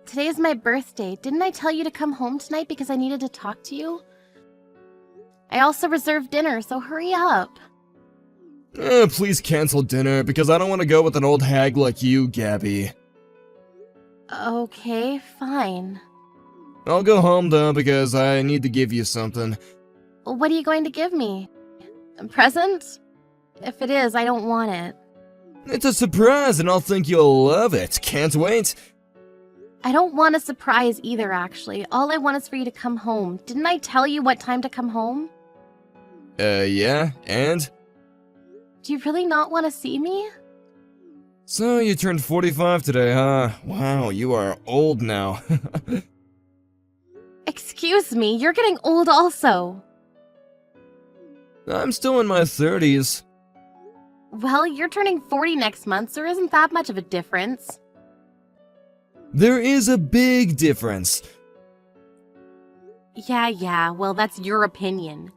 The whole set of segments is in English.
Today's my birthday. Didn't I tell you to come home tonight because I needed to talk to you? I also reserved dinner, so hurry up. Please cancel dinner, because I don't want to go with an old hag like you, Gabby. Okay, fine. I'll go home, though, because I need to give you something. What are you going to give me? A present? If it is, I don't want it. It's a surprise, and I'll think you'll love it. Can't wait. I don't want a surprise either, actually. All I want is for you to come home. Didn't I tell you what time to come home? Yeah, and? Do you really not want to see me? So, you turned 45 today, huh? Wow, you are old now. Excuse me, you're getting old also. I'm still in my 30s. Well, you're turning 40 next month, so there isn't that much of a difference. There is a big difference. Yeah, well, that's your opinion.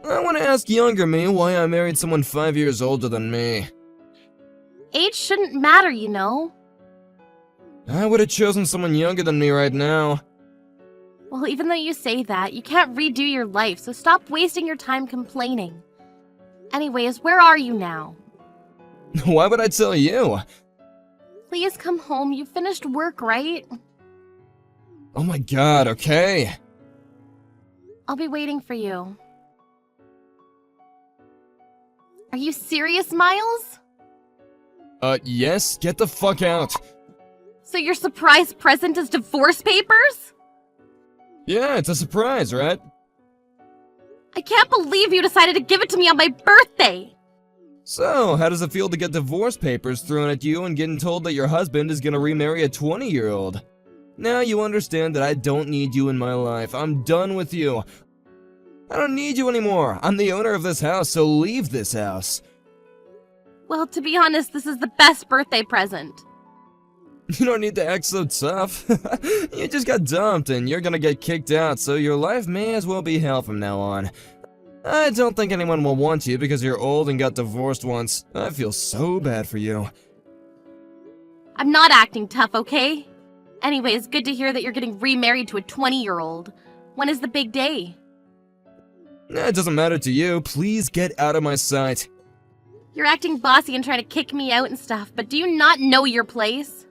I want to ask younger me why I married someone 5 years older than me. Age shouldn't matter, you know. I would have chosen someone younger than me right now. Well, even though you say that, you can't redo your life, so stop wasting your time complaining. Anyways, where are you now? Why would I tell you? Please come home. You finished work, right? Oh my god, okay. I'll be waiting for you. Are you serious, Miles? Yes, get the fuck out. So your surprise present is divorce papers? Yeah, it's a surprise, right? I can't believe you decided to give it to me on my birthday! So, how does it feel to get divorce papers thrown at you and getting told that your husband is gonna remarry a 20-year-old? Now you understand that I don't need you in my life. I'm done with you. I don't need you anymore. I'm the owner of this house, so leave this house. Well, to be honest, this is the best birthday present. You don't need to act so tough. You just got dumped and you're gonna get kicked out, so your life may as well be hell from now on. I don't think anyone will want you because you're old and got divorced once. I feel so bad for you. I'm not acting tough, okay? Anyways, good to hear that you're getting remarried to a 20-year-old. When is the big day? It doesn't matter to you. Please get out of my sight. You're acting bossy and trying to kick me out and stuff, but do you not know your place?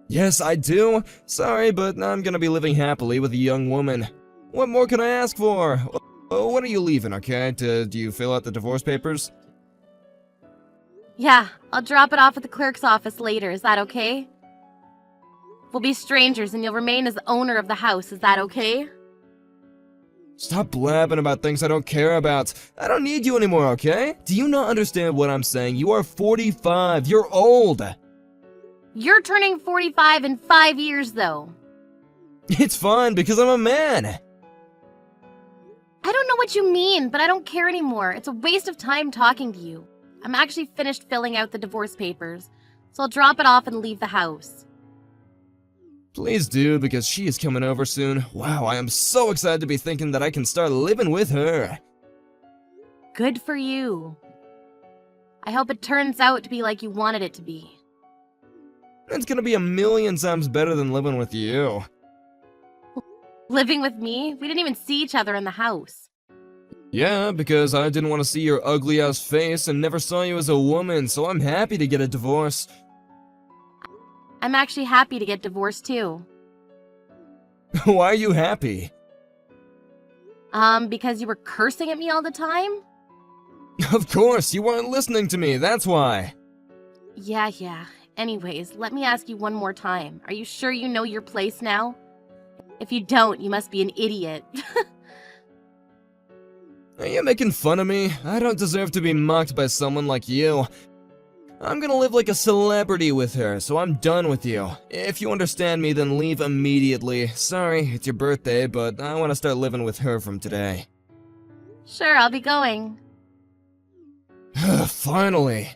Yes, I do. Sorry, but I'm gonna be living happily with a young woman. What more can I ask for? Oh, when are you leaving, okay? Do you fill out the divorce papers? Yeah, I'll drop it off at the clerk's office later. Is that okay? We'll be strangers and you'll remain as the owner of the house. Is that okay? Stop blabbing about things I don't care about. I don't need you anymore, okay? Do you not understand what I'm saying? You are 45. You're old. You're turning 45 in 5 years, though. It's fine because I'm a man. I don't know what you mean, but I don't care anymore. It's a waste of time talking to you. I'm actually finished filling out the divorce papers, so I'll drop it off and leave the house. Please do, because she is coming over soon. Wow, I am so excited to be thinking that I can start living with her. Good for you. I hope it turns out to be like you wanted it to be. It's gonna be a million times better than living with you. Living with me? We didn't even see each other in the house. Yeah, because I didn't want to see your ugly-ass face and never saw you as a woman, so I'm happy to get a divorce. I'm actually happy to get divorced, too. Why are you happy? Because you were cursing at me all the time? Of course, you weren't listening to me, that's why. Yeah. Anyways, let me ask you one more time. Are you sure you know your place now? If you don't, you must be an idiot. Are you making fun of me? I don't deserve to be mocked by someone like you. I'm gonna live like a celebrity with her, so I'm done with you. If you understand me, then leave immediately. Sorry, it's your birthday, but I want to start living with her from today. Sure, I'll be going. Finally.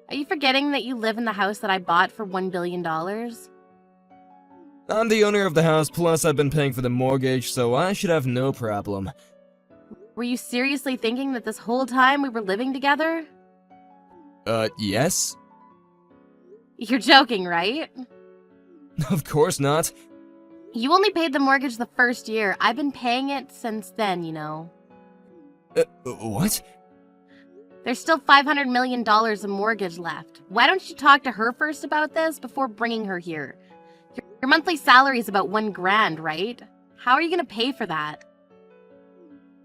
Are you forgetting that you live in the house that I bought for $1 billion? I'm the owner of the house, plus I've been paying for the mortgage, so I should have no problem. Were you seriously thinking that this whole time we were living together? Yes? You're joking, right? Of course not. You only paid the mortgage the first year. I've been paying it since then, you know. What? There's still $500 million in mortgage left. Why don't you talk to her first about this before bringing her here? Your monthly salary is about $1,000, right? How are you gonna pay for that?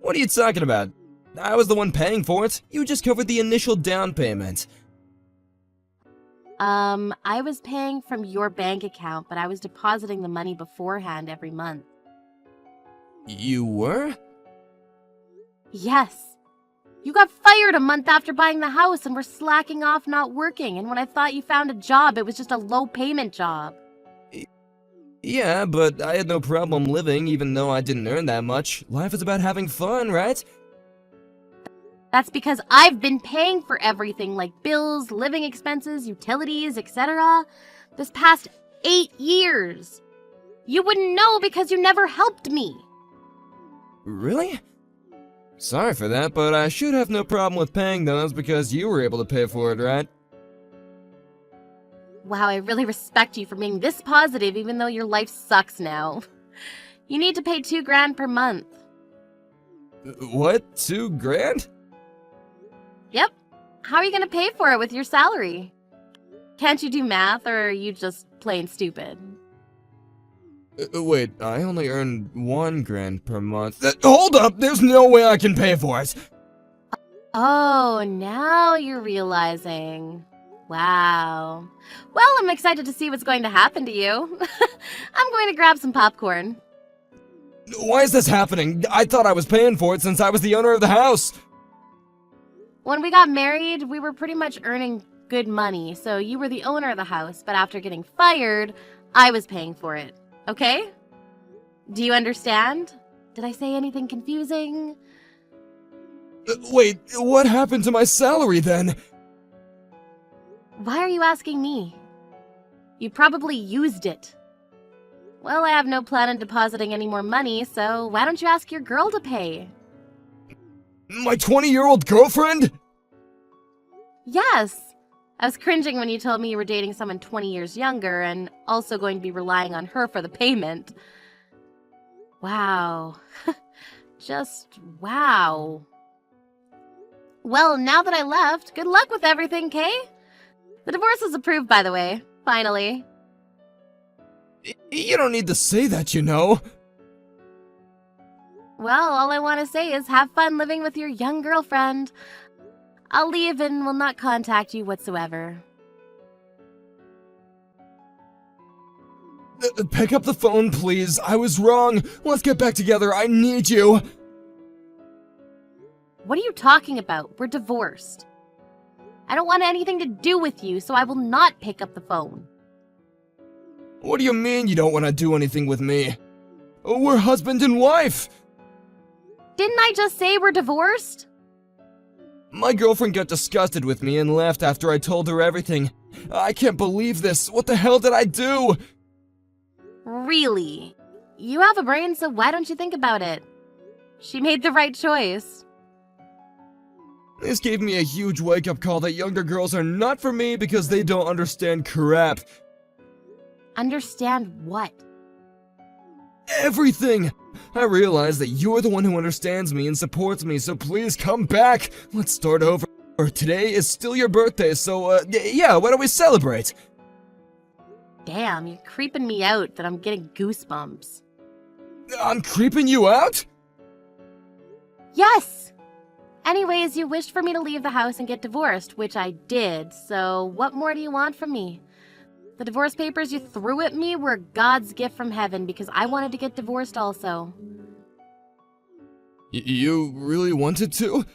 What are you talking about? I was the one paying for it. You just covered the initial down payment. I was paying from your bank account, but I was depositing the money beforehand every month. You were? Yes. You got fired a month after buying the house and were slacking off not working, and when I thought you found a job, it was just a low-payment job. Yeah, but I had no problem living even though I didn't earn that much. Life is about having fun, right? That's because I've been paying for everything like bills, living expenses, utilities, etc. this past 8 years. You wouldn't know because you never helped me. Really? Sorry for that, but I should have no problem with paying those because you were able to pay for it, right? Wow, I really respect you for being this positive even though your life sucks now. You need to pay $2,000 per month. What? $2,000? Yep. How are you going to pay for it with your salary? Can't you do math, or are you just plain stupid? Wait, I only earn $1,000 per month. Hold up! There's no way I can pay for it! Oh, now you're realizing. Wow. Well, I'm excited to see what's going to happen to you. I'm going to grab some popcorn. Why is this happening? I thought I was paying for it since I was the owner of the house. When we got married, we were pretty much earning good money, so you were the owner of the house, but after getting fired, I was paying for it. Okay? Do you understand? Did I say anything confusing? Wait, what happened to my salary then? Why are you asking me? You probably used it. Well, I have no plan on depositing any more money, so why don't you ask your girl to pay? My 20-year-old girlfriend? Yes. I was cringing when you told me you were dating someone 20 years younger and also going to be relying on her for the payment. Wow. Just wow. Well, now that I left, good luck with everything, Kay? The divorce is approved, by the way. Finally. You don't need to say that, you know. Well, all I want to say is have fun living with your young girlfriend. I'll leave and will not contact you whatsoever. Pick up the phone, please. I was wrong. Let's get back together. I need you. What are you talking about? We're divorced. I don't want anything to do with you, so I will not pick up the phone. What do you mean you don't want to do anything with me? We're husband and wife. Didn't I just say we're divorced? My girlfriend got disgusted with me and left after I told her everything. I can't believe this. What the hell did I do? Really? You have a brain, so why don't you think about it? She made the right choice. This gave me a huge wake-up call that younger girls are not for me because they don't understand crap. Understand what? Everything! I realize that you're the one who understands me and supports me, so please come back! Let's start over. Today is still your birthday, so, yeah, why don't we celebrate? Damn, you're creeping me out that I'm getting goosebumps. I'm creeping you out? Yes! Anyways, you wished for me to leave the house and get divorced, which I did, so what more do you want from me? The divorce papers you threw at me were God's gift from heaven because I wanted to get divorced also. You really wanted to?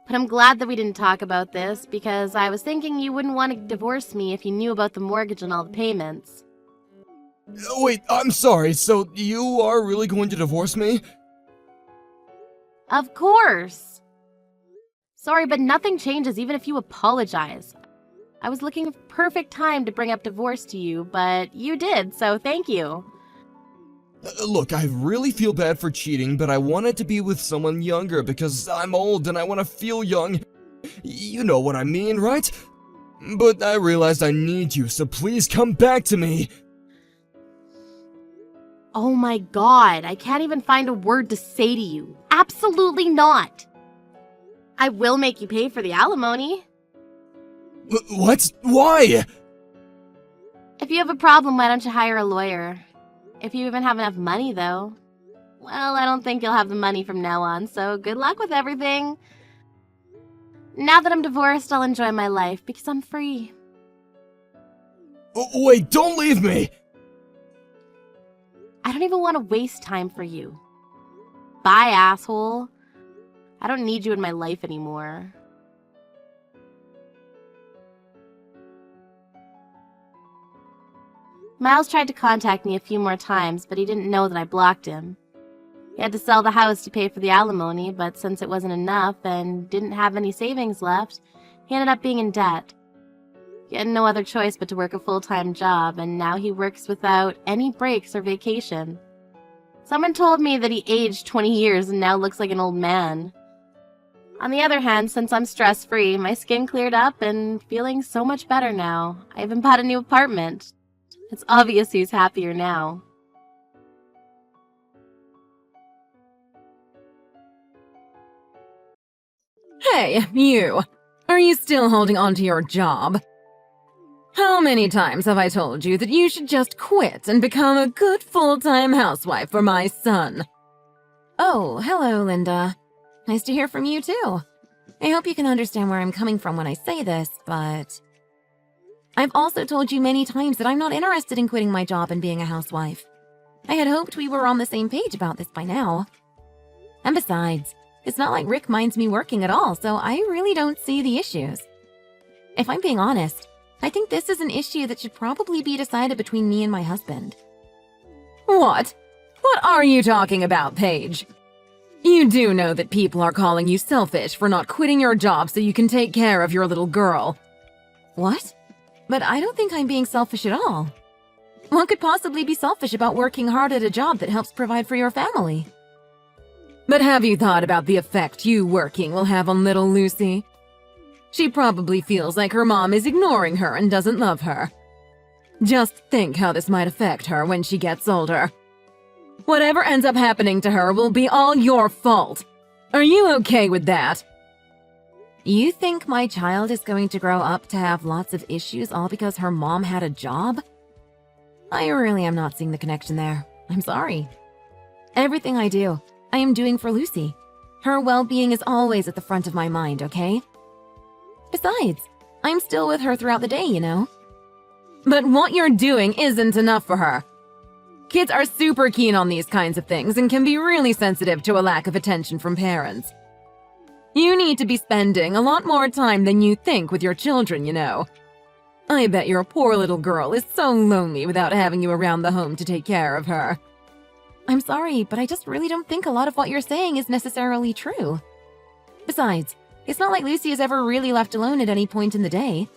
But I'm glad that we didn't talk about this because I was thinking you wouldn't want to divorce me if you knew about the mortgage and all the payments. Wait, I'm sorry, so you are really going to divorce me? Of course! Sorry, but nothing changes even if you apologize. I was looking for perfect time to bring up divorce to you, but you did, so thank you. Look, I really feel bad for cheating, but I wanted to be with someone younger because I'm old and I want to feel young. You know what I mean, right? But I realized I need you, so please come back to me. Oh my god, I can't even find a word to say to you. Absolutely not. I will make you pay for the alimony. What? Why? If you have a problem, why don't you hire a lawyer? If you even have enough money, though. Well, I don't think you'll have the money from now on, so good luck with everything. Now that I'm divorced, I'll enjoy my life because I'm free. Wait, don't leave me! I don't even want to waste time for you. Bye, asshole. I don't need you in my life anymore. Miles tried to contact me a few more times, but he didn't know that I blocked him. He had to sell the house to pay for the alimony, but since it wasn't enough and didn't have any savings left, he ended up being in debt. He had no other choice but to work a full-time job, and now he works without any breaks or vacation. Someone told me that he aged 20 years and now looks like an old man. On the other hand, since I'm stress-free, my skin cleared up and feeling so much better now. I even bought a new apartment. It's obvious he's happier now. Hey, you! Are you still holding on to your job? How many times have I told you that you should just quit and become a good full-time housewife for my son? Oh, hello, Linda. Nice to hear from you, too. I hope you can understand where I'm coming from when I say this, but I've also told you many times that I'm not interested in quitting my job and being a housewife. I had hoped we were on the same page about this by now. And besides, it's not like Rick minds me working at all, so I really don't see the issues. If I'm being honest, I think this is an issue that should probably be decided between me and my husband. What? What are you talking about, Paige? You do know that people are calling you selfish for not quitting your job so you can take care of your little girl. What? But I don't think I'm being selfish at all. What could possibly be selfish about working hard at a job that helps provide for your family? But have you thought about the effect you working will have on little Lucy? She probably feels like her mom is ignoring her and doesn't love her. Just think how this might affect her when she gets older. Whatever ends up happening to her will be all your fault. Are you okay with that? You think my child is going to grow up to have lots of issues all because her mom had a job? I really am not seeing the connection there. I'm sorry. Everything I do, I am doing for Lucy. Her well-being is always at the front of my mind, okay? Besides, I'm still with her throughout the day, you know? But what you're doing isn't enough for her. Kids are super keen on these kinds of things and can be really sensitive to a lack of attention from parents. You need to be spending a lot more time than you think with your children, you know. I bet your poor little girl is so lonely without having you around the home to take care of her. I'm sorry, but I just really don't think a lot of what you're saying is necessarily true. Besides, it's not like Lucy is ever really left alone at any point in the day.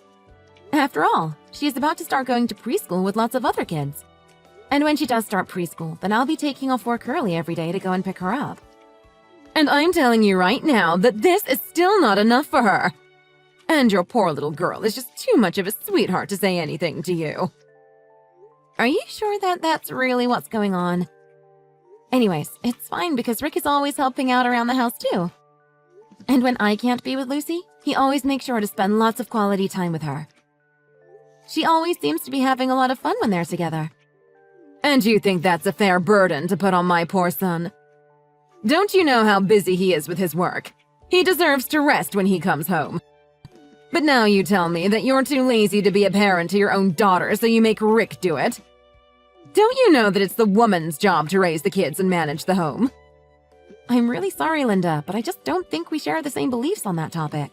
After all, she is about to start going to preschool with lots of other kids. And when she does start preschool, then I'll be taking off work early every day to go and pick her up. And I'm telling you right now that this is still not enough for her. And your poor little girl is just too much of a sweetheart to say anything to you. Are you sure that that's really what's going on? Anyways, it's fine because Rick is always helping out around the house too. And when I can't be with Lucy, he always makes sure to spend lots of quality time with her. She always seems to be having a lot of fun when they're together. And you think that's a fair burden to put on my poor son? Don't you know how busy he is with his work? He deserves to rest when he comes home. But now you tell me that you're too lazy to be a parent to your own daughter, so you make Rick do it. Don't you know that it's the woman's job to raise the kids and manage the home? I'm really sorry, Linda, but I just don't think we share the same beliefs on that topic.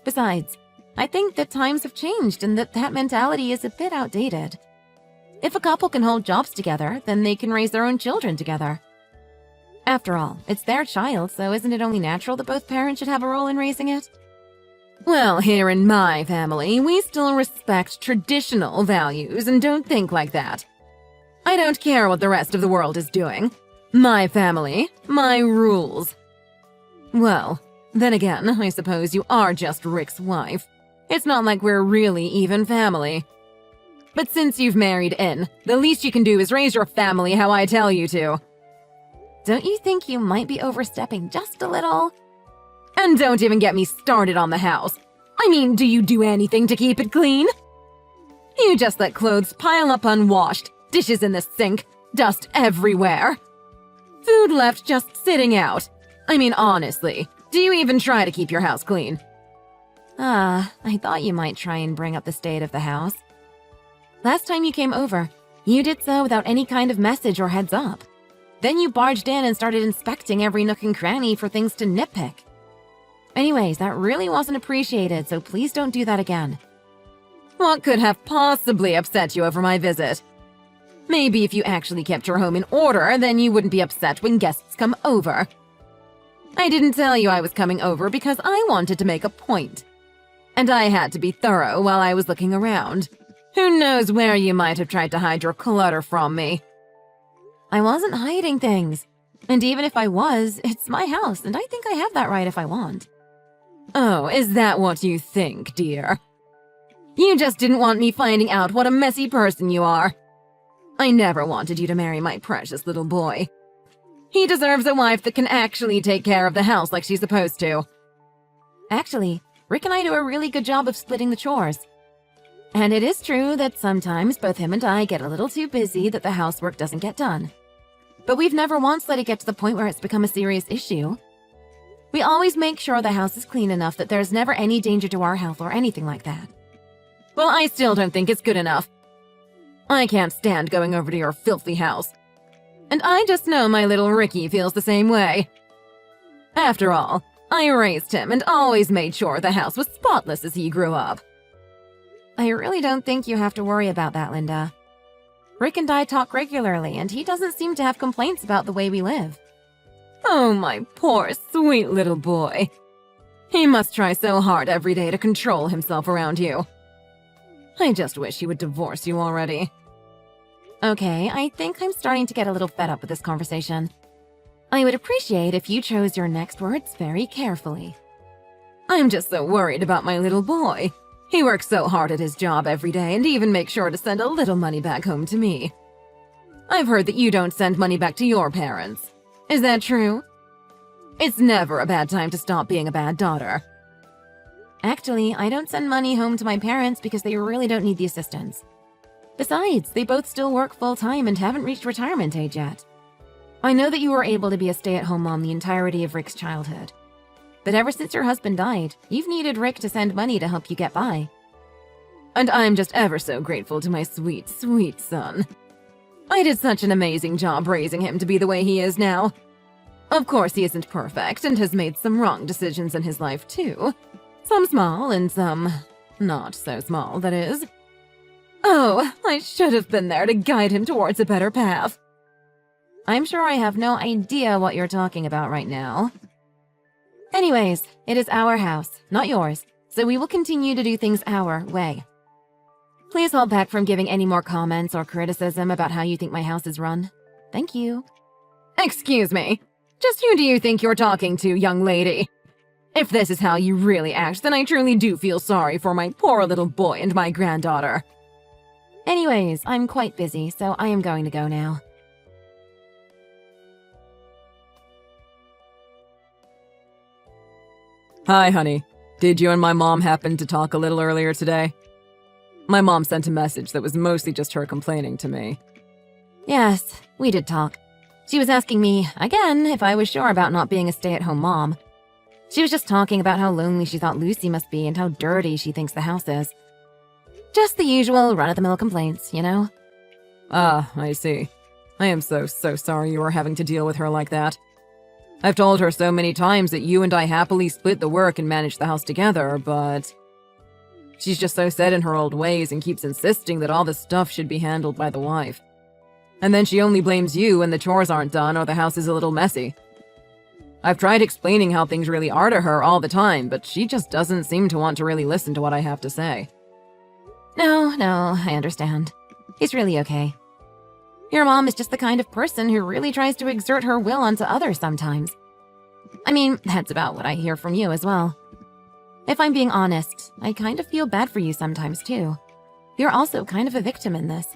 Besides, I think that times have changed and that mentality is a bit outdated. If a couple can hold jobs together, then they can raise their own children together. After all, it's their child, so isn't it only natural that both parents should have a role in raising it? Well, here in my family, we still respect traditional values and don't think like that. I don't care what the rest of the world is doing. My family, my rules. Well, then again, I suppose you are just Rick's wife. It's not like we're really even family. But since you've married in, the least you can do is raise your family how I tell you to. Don't you think you might be overstepping just a little? And don't even get me started on the house. I mean, do you do anything to keep it clean? You just let clothes pile up unwashed, dishes in the sink, dust everywhere. Food left just sitting out. I mean, honestly, do you even try to keep your house clean? I thought you might try and bring up the state of the house. Last time you came over, you did so without any kind of message or heads up. Then you barged in and started inspecting every nook and cranny for things to nitpick. Anyways, that really wasn't appreciated, so please don't do that again. What could have possibly upset you over my visit? Maybe if you actually kept your home in order, then you wouldn't be upset when guests come over. I didn't tell you I was coming over because I wanted to make a point. And I had to be thorough while I was looking around. Who knows where you might have tried to hide your clutter from me? I wasn't hiding things. And even if I was, it's my house, and I think I have that right if I want. Oh, is that what you think, dear? You just didn't want me finding out what a messy person you are. I never wanted you to marry my precious little boy. He deserves a wife that can actually take care of the house like she's supposed to. Actually, Rick and I do a really good job of splitting the chores. And it is true that sometimes both him and I get a little too busy that the housework doesn't get done. But we've never once let it get to the point where it's become a serious issue. We always make sure the house is clean enough that there's never any danger to our health or anything like that. Well, I still don't think it's good enough. I can't stand going over to your filthy house. And I just know my little Ricky feels the same way. After all, I raised him and always made sure the house was spotless as he grew up. I really don't think you have to worry about that, Linda. Rick and I talk regularly, and he doesn't seem to have complaints about the way we live. Oh, my poor, sweet little boy. He must try so hard every day to control himself around you. I just wish he would divorce you already. Okay, I think I'm starting to get a little fed up with this conversation. I would appreciate if you chose your next words very carefully. I'm just so worried about my little boy. He works so hard at his job every day and even makes sure to send a little money back home to me. I've heard that you don't send money back to your parents. Is that true? It's never a bad time to stop being a bad daughter. Actually, I don't send money home to my parents because they really don't need the assistance. Besides, they both still work full-time and haven't reached retirement age yet. I know that you were able to be a stay-at-home mom the entirety of Rick's childhood. But ever since your husband died, you've needed Rick to send money to help you get by. And I'm just ever so grateful to my sweet, sweet son. I did such an amazing job raising him to be the way he is now. Of course, he isn't perfect and has made some wrong decisions in his life, too. Some small and some not so small, that is. Oh, I should have been there to guide him towards a better path. I'm sure I have no idea what you're talking about right now. Anyways, it is our house, not yours, so we will continue to do things our way. Please hold back from giving any more comments or criticism about how you think my house is run. Thank you. Excuse me. Just who do you think you're talking to, young lady? If this is how you really act, then I truly do feel sorry for my poor little boy and my granddaughter. Anyways, I'm quite busy, so I am going to go now. Hi, honey. Did you and my mom happen to talk a little earlier today? My mom sent a message that was mostly just her complaining to me. Yes, we did talk. She was asking me, again, if I was sure about not being a stay-at-home mom. She was just talking about how lonely she thought Lucy must be and how dirty she thinks the house is. Just the usual run-of-the-mill complaints, you know? Ah, I see. I am so sorry you are having to deal with her like that. I've told her so many times that you and I happily split the work and manage the house together, but she's just so set in her old ways and keeps insisting that all the stuff should be handled by the wife. And then she only blames you when the chores aren't done or the house is a little messy. I've tried explaining how things really are to her all the time, but she just doesn't seem to want to really listen to what I have to say. No, I understand. He's really okay. Your mom is just the kind of person who really tries to exert her will onto others sometimes. I mean, that's about what I hear from you as well. If I'm being honest, I kind of feel bad for you sometimes, too. You're also kind of a victim in this.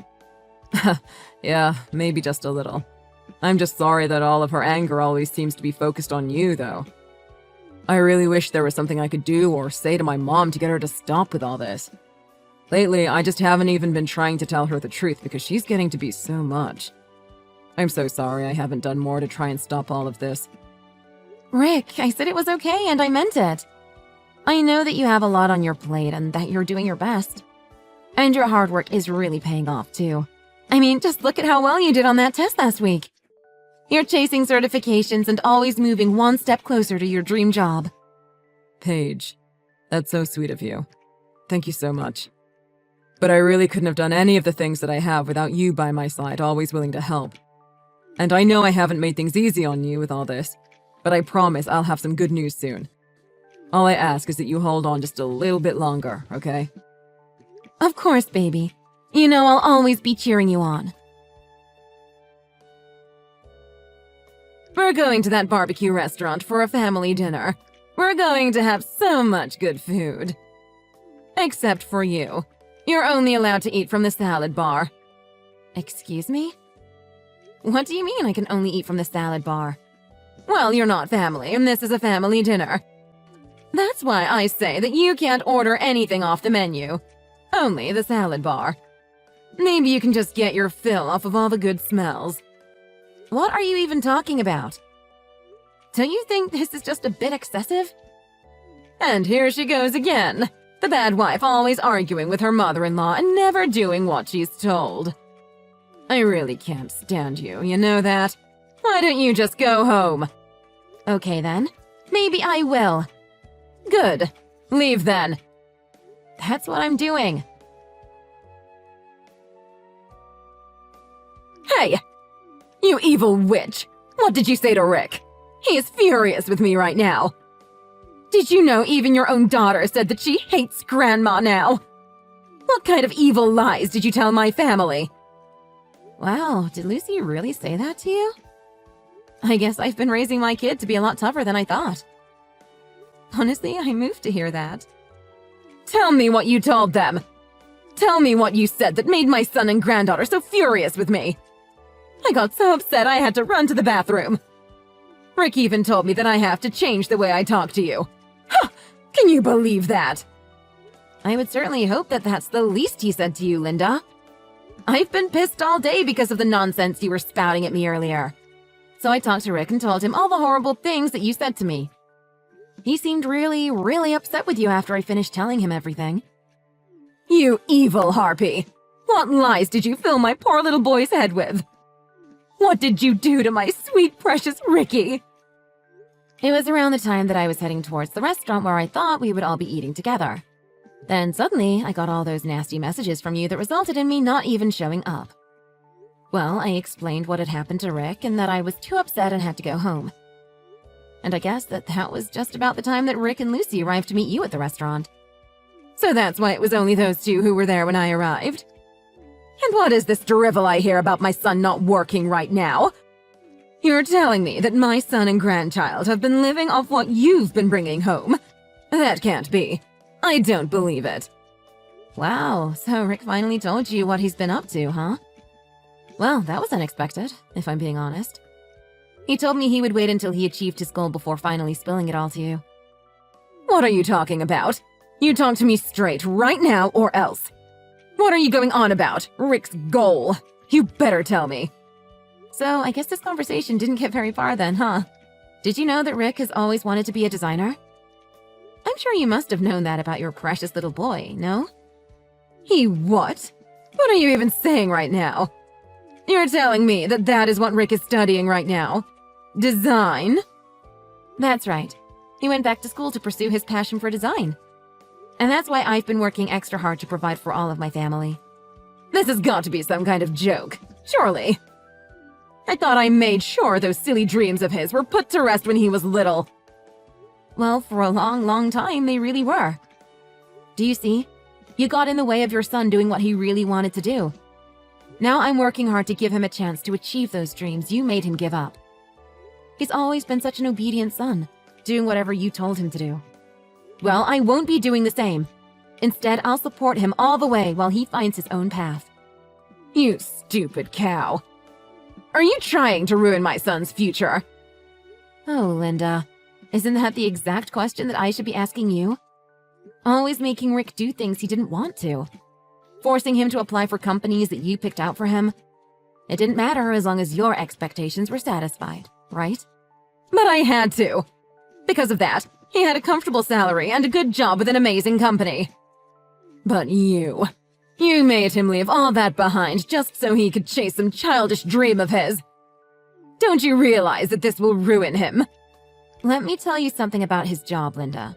Yeah, maybe just a little. I'm just sorry that all of her anger always seems to be focused on you, though. I really wish there was something I could do or say to my mom to get her to stop with all this. Lately, I just haven't even been trying to tell her the truth because she's getting to be so much. I'm so sorry I haven't done more to try and stop all of this. Rick, I said it was okay and I meant it. I know that you have a lot on your plate and that you're doing your best. And your hard work is really paying off, too. I mean, just look at how well you did on that test last week. You're chasing certifications and always moving one step closer to your dream job. Paige, that's so sweet of you. Thank you so much. But I really couldn't have done any of the things that I have without you by my side, always willing to help. And I know I haven't made things easy on you with all this, but I promise I'll have some good news soon. All I ask is that you hold on just a little bit longer, okay? Of course, baby. You know I'll always be cheering you on. We're going to that barbecue restaurant for a family dinner. We're going to have so much good food. Except for you. You're only allowed to eat from the salad bar. Excuse me? What do you mean I can only eat from the salad bar? Well, you're not family, and this is a family dinner. That's why I say that you can't order anything off the menu. Only the salad bar. Maybe you can just get your fill off of all the good smells. What are you even talking about? Don't you think this is just a bit excessive? And here she goes again. The bad wife always arguing with her mother-in-law and never doing what she's told. I really can't stand you, you know that? Why don't you just go home? Okay then. Maybe I will. Good. Leave then. That's what I'm doing. Hey! You evil witch! What did you say to Rick? He is furious with me right now. Did you know even your own daughter said that she hates Grandma now? What kind of evil lies did you tell my family? Wow, did Lucy really say that to you? I guess I've been raising my kid to be a lot tougher than I thought. Honestly, I'm moved to hear that. Tell me what you told them. Tell me what you said that made my son and granddaughter so furious with me. I got so upset I had to run to the bathroom. Rick even told me that I have to change the way I talk to you. Huh, can you believe that? I would certainly hope that that's the least he said to you, Linda. I've been pissed all day because of the nonsense you were spouting at me earlier. So I talked to Rick and told him all the horrible things that you said to me. He seemed really, really upset with you after I finished telling him everything. You evil harpy! What lies did you fill my poor little boy's head with? What did you do to my sweet, precious Ricky? It was around the time that I was heading towards the restaurant where I thought we would all be eating together. Then suddenly, I got all those nasty messages from you that resulted in me not even showing up. Well, I explained what had happened to Rick and that I was too upset and had to go home. And I guess that was just about the time that Rick and Lucy arrived to meet you at the restaurant. So that's why it was only those two who were there when I arrived? And what is this drivel I hear about my son not working right now? You're telling me that my son and grandchild have been living off what you've been bringing home? That can't be. I don't believe it. Wow, so Rick finally told you what he's been up to, huh? Well, that was unexpected, if I'm being honest. He told me he would wait until he achieved his goal before finally spilling it all to you. What are you talking about? You talk to me straight right now or else. What are you going on about? Rick's goal. You better tell me. So, I guess this conversation didn't get very far then, huh? Did you know that Rick has always wanted to be a designer? I'm sure you must have known that about your precious little boy, no? He what? What are you even saying right now? You're telling me that that is what Rick is studying right now? Design? That's right. He went back to school to pursue his passion for design. And that's why I've been working extra hard to provide for all of my family. This has got to be some kind of joke, surely. I thought I made sure those silly dreams of his were put to rest when he was little. Well, for a long, long time, they really were. Do you see? You got in the way of your son doing what he really wanted to do. Now I'm working hard to give him a chance to achieve those dreams you made him give up. He's always been such an obedient son, doing whatever you told him to do. Well, I won't be doing the same. Instead, I'll support him all the way while he finds his own path. You stupid cow. Are you trying to ruin my son's future? Oh, Linda. Isn't that the exact question that I should be asking you? Always making Rick do things he didn't want to. Forcing him to apply for companies that you picked out for him. It didn't matter as long as your expectations were satisfied, right? But I had to. Because of that, he had a comfortable salary and a good job with an amazing company. But you made him leave all that behind just so he could chase some childish dream of his. Don't you realize that this will ruin him? Let me tell you something about his job, Linda.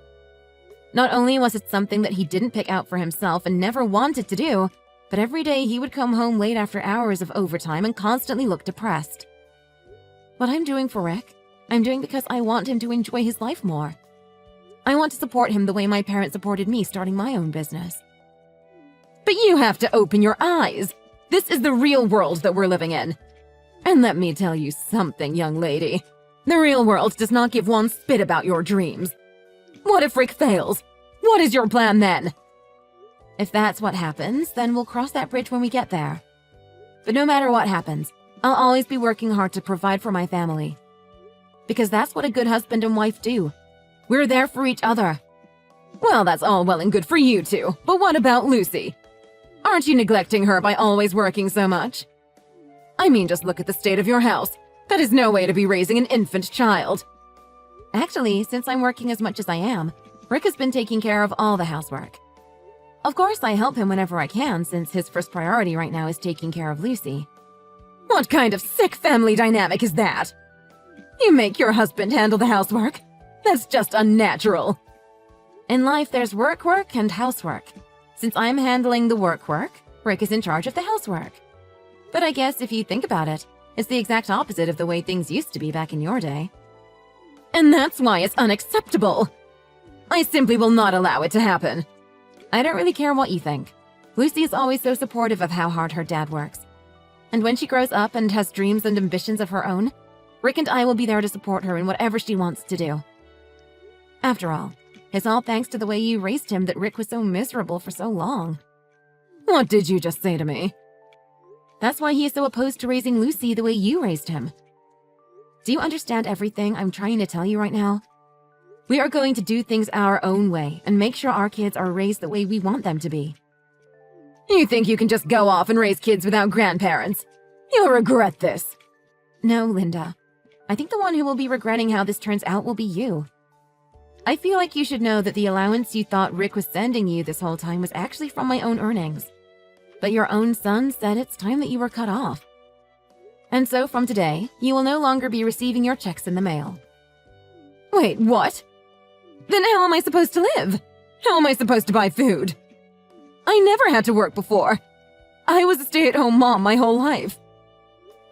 Not only was it something that he didn't pick out for himself and never wanted to do, but every day he would come home late after hours of overtime and constantly look depressed. What I'm doing for Rick, I'm doing because I want him to enjoy his life more. I want to support him the way my parents supported me starting my own business. But you have to open your eyes. This is the real world that we're living in. And let me tell you something, young lady. The real world does not give one spit about your dreams. What if Rick fails? What is your plan then? If that's what happens, then we'll cross that bridge when we get there. But no matter what happens, I'll always be working hard to provide for my family. Because that's what a good husband and wife do. We're there for each other. Well, that's all well and good for you two, but what about Lucy? Aren't you neglecting her by always working so much? I mean, just look at the state of your house. That is no way to be raising an infant child. Actually, since I'm working as much as I am, Rick has been taking care of all the housework. Of course, I help him whenever I can, since his first priority right now is taking care of Lucy. What kind of sick family dynamic is that? You make your husband handle the housework? That's just unnatural. In life, there's work and housework. Since I'm handling the work, Rick is in charge of the housework. But I guess if you think about it, it's the exact opposite of the way things used to be back in your day. And that's why it's unacceptable. I simply will not allow it to happen. I don't really care what you think. Lucy is always so supportive of how hard her dad works. And when she grows up and has dreams and ambitions of her own, Rick and I will be there to support her in whatever she wants to do. After all, it's all thanks to the way you raised him that Rick was so miserable for so long. What did you just say to me? That's why he is so opposed to raising Lucy the way you raised him. Do you understand everything I'm trying to tell you right now? We are going to do things our own way and make sure our kids are raised the way we want them to be. You think you can just go off and raise kids without grandparents? You'll regret this. No, Linda. I think the one who will be regretting how this turns out will be you. I feel like you should know that the allowance you thought Rick was sending you this whole time was actually from my own earnings. But your own son said it's time that you were cut off. And so from today, you will no longer be receiving your checks in the mail. Wait, what? Then how am I supposed to live? How am I supposed to buy food? I never had to work before. I was a stay-at-home mom my whole life.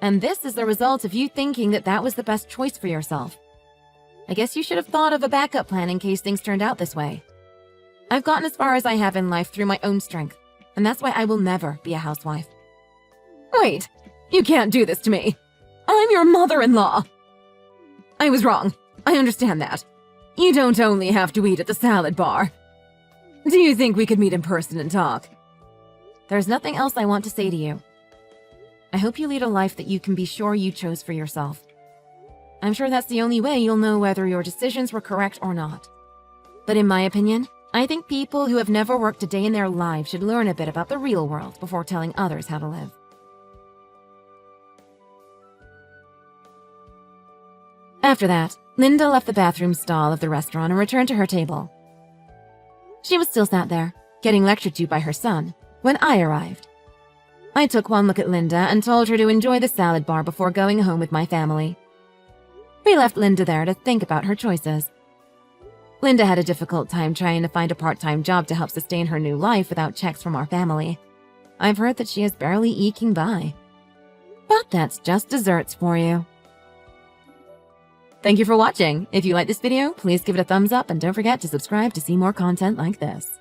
And this is the result of you thinking that that was the best choice for yourself. I guess you should have thought of a backup plan in case things turned out this way. I've gotten as far as I have in life through my own strength, and that's why I will never be a housewife. Wait, you can't do this to me. I'm your mother-in-law. I was wrong. I understand that. You don't only have to eat at the salad bar. Do you think we could meet in person and talk? There's nothing else I want to say to you. I hope you lead a life that you can be sure you chose for yourself. I'm sure that's the only way you'll know whether your decisions were correct or not. But in my opinion, I think people who have never worked a day in their lives should learn a bit about the real world before telling others how to live. After that, Linda left the bathroom stall of the restaurant and returned to her table. She was still sat there, getting lectured to by her son, when I arrived. I took one look at Linda and told her to enjoy the salad bar before going home with my family. We left Linda there to think about her choices. Linda had a difficult time trying to find a part-time job to help sustain her new life without checks from our family. I've heard that she is barely eking by. But that's just desserts for you. Thank you for watching. If you like this video, please give it a thumbs up and don't forget to subscribe to see more content like this.